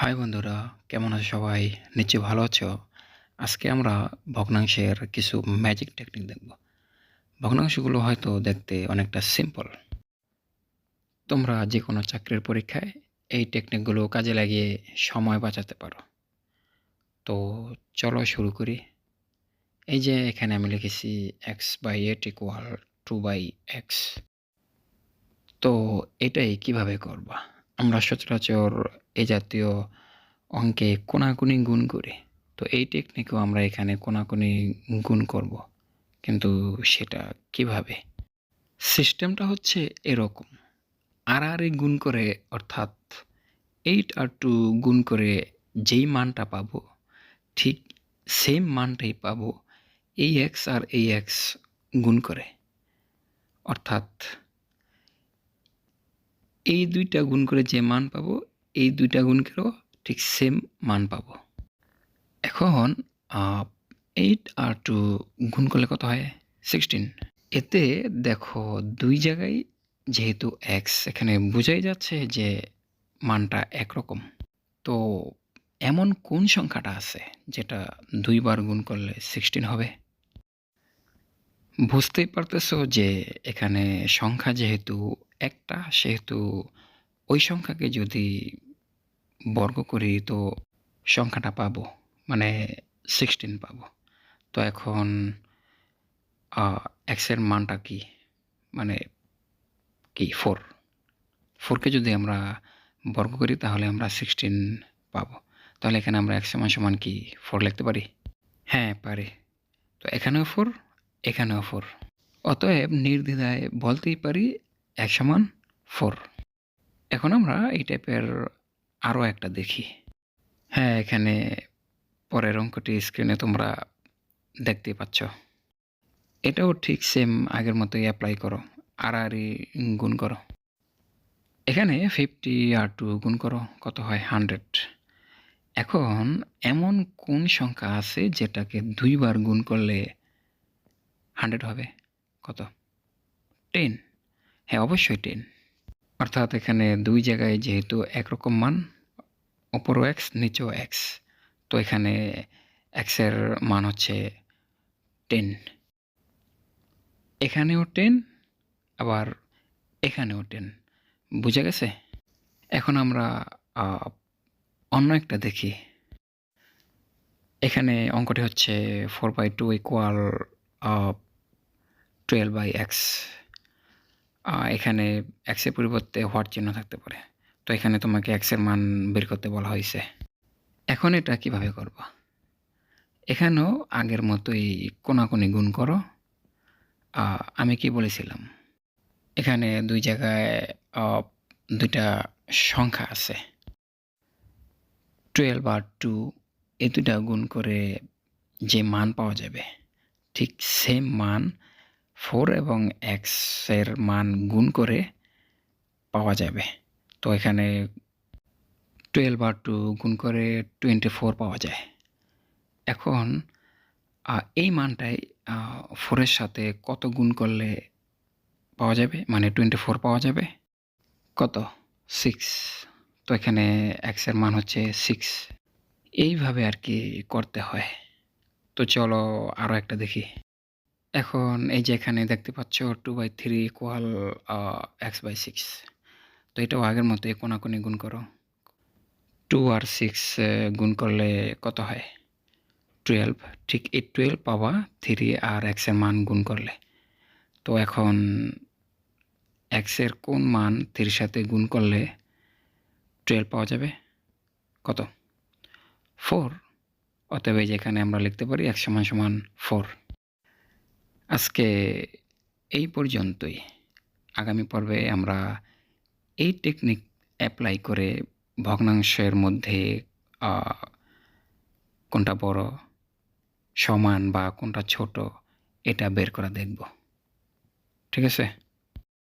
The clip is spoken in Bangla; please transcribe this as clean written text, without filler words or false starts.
হাই বন্ধুরা, কেমন আছো সবাই? নিশ্চয়ই ভালো আছো। আজকে আমরা ভগ্নাংশের কিছু ম্যাজিক টেকনিক দেখব। ভগ্নাংশগুলো হয়তো দেখতে অনেকটা সিম্পল। তোমরা যে কোনো চাকরির পরীক্ষায় এই টেকনিকগুলো কাজে লাগিয়ে সময় বাঁচাতে পারো। তো চলো শুরু করি। এই যে এখানে আমি লিখেছি x/8 = 2/x। তো এটাই কিভাবে করবা? আমরা সচরাচর এই জাতীয় অঙ্কে কোনাকুনি গুণ করি। তো এই টেকনিকেও আমরা এখানে কোনাকুনি গুণ করব, কিন্তু সেটা কিভাবে? সিস্টেমটা হচ্ছে এরকম: আর গুণ করে, অর্থাৎ 8 আর 2 গুণ করে যেই মানটা পাবো, ঠিক সেম মানটাই পাবো এই এক্স আর এই এক্স গুণ করে। অর্থাৎ এই দুইটা গুণ করে যে মান পাবো, এই দুইটা গুণ করেও ঠিক সেম মান পাবো। এখন 8 আর 2 গুণ করলে কত হয়? 16। এতে দেখো দুই জায়গায় যেহেতু এক্স, এখানে বোঝাই যাচ্ছে যে মানটা একরকম। তো এমন কোন সংখ্যাটা আছে যেটা দুইবার গুণ করলে 16 হবে? বুঝতেই পারতেছো যে এখানে সংখ্যা যেহেতু একটা, সেহেতু ওই সংখ্যাকে যদি বর্গ করি তো সংখ্যাটা পাবো, মানে 16 পাবো। তো এখন এক্স এর মানটা কি, মানে কি 4। 4কে যদি আমরা বর্গ করি তাহলে আমরা 16 পাবো। তাহলে এখানে আমরা এক্স এর মান সমান কি 4 লিখতে পারি? হ্যাঁ, পারি। তো এখানেও 4, এখানেও 4। অতএব নির্দ্বিধায় বলতেই পারি x সমান 4। এখন আমরা এই টাইপের আরও একটা দেখি। হ্যাঁ, এখানে পরের অঙ্কটি স্ক্রিনে তোমরা দেখতেই পাচ্ছ। এটাও ঠিক সেম আগের মতোই অ্যাপ্লাই করো। আর গুণ করো। এখানে 50 আর 2 গুণ করো, কত হয়? 100। এখন এমন কোন সংখ্যা আছে যেটাকে দুইবার গুণ করলে 100 হবে? কত? 10। হ্যাঁ, অবশ্যই 10। অর্থাৎ এখানে দুই জায়গায় যেহেতু একরকম মান, উপরও এক্স নিচেও এক্স, তো এখানে এক্সের মান হচ্ছে 10। এখানেও 10, আবার এখানেও 10। বুঝে গেছে? এখন আমরা অন্য একটা দেখি। এখানে অঙ্কটি হচ্ছে 4/2 = 12/x। এখানে x এর পরিবর্তে হোয়াট চিহ্ন থাকতে পারে। তো এখানে তোমাকে x এর মান বের করতে বলা হয়েছে। এখন এটা কিভাবে করবা? এখানেও আগের মতোই কোনাকুনি গুণ করো। আমি কি বলেছিলাম? এখানে দুই জায়গায় দুইটা সংখ্যা আছে, 12 আর 2। এই দুইটা গুণ করে যে মান পাওয়া যাবে, ঠিক সেম মান 4 এবং x এর মান গুণ করে পাওয়া যাবে। তো এখানে 12 আর 2 গুণ করে 24 পাওয়া যায়। এখন এই মানটাই 4 এর সাথে কত গুণ করলে পাওয়া যাবে, মানে 24 পাওয়া যাবে? কত? 6। তো এখানে x এর মান হচ্ছে 6। এইভাবে আর কি করতে হয়। তো চলো আরও একটা দেখি। এখন এই যে এখানে দেখতে পাচ্ছ 2/3 = x/6। তো এটাও আগের মতোই কোনাকুনি গুণ করো। 2 আর 6 গুণ করলে কত হয়? 12। ঠিক এই 12 পাবা 3 আর x এর মান গুণ করলে। তো এখন x এর কোন মান 3 এর সাথে গুণ করলে 12 পাওয়া যাবে? কত? 4। অতএব এই যে এখানে আমরা লিখতে পারি x = 4। আজকে এই পর্যন্তই। আগামী পর্বে আমরা এই টেকনিক অ্যাপ্লাই করে ভগ্নাংশের মধ্যে কোনটা বড়, সমান বা কোনটা ছোট, এটা বের করা দেখব। ঠিক আছে?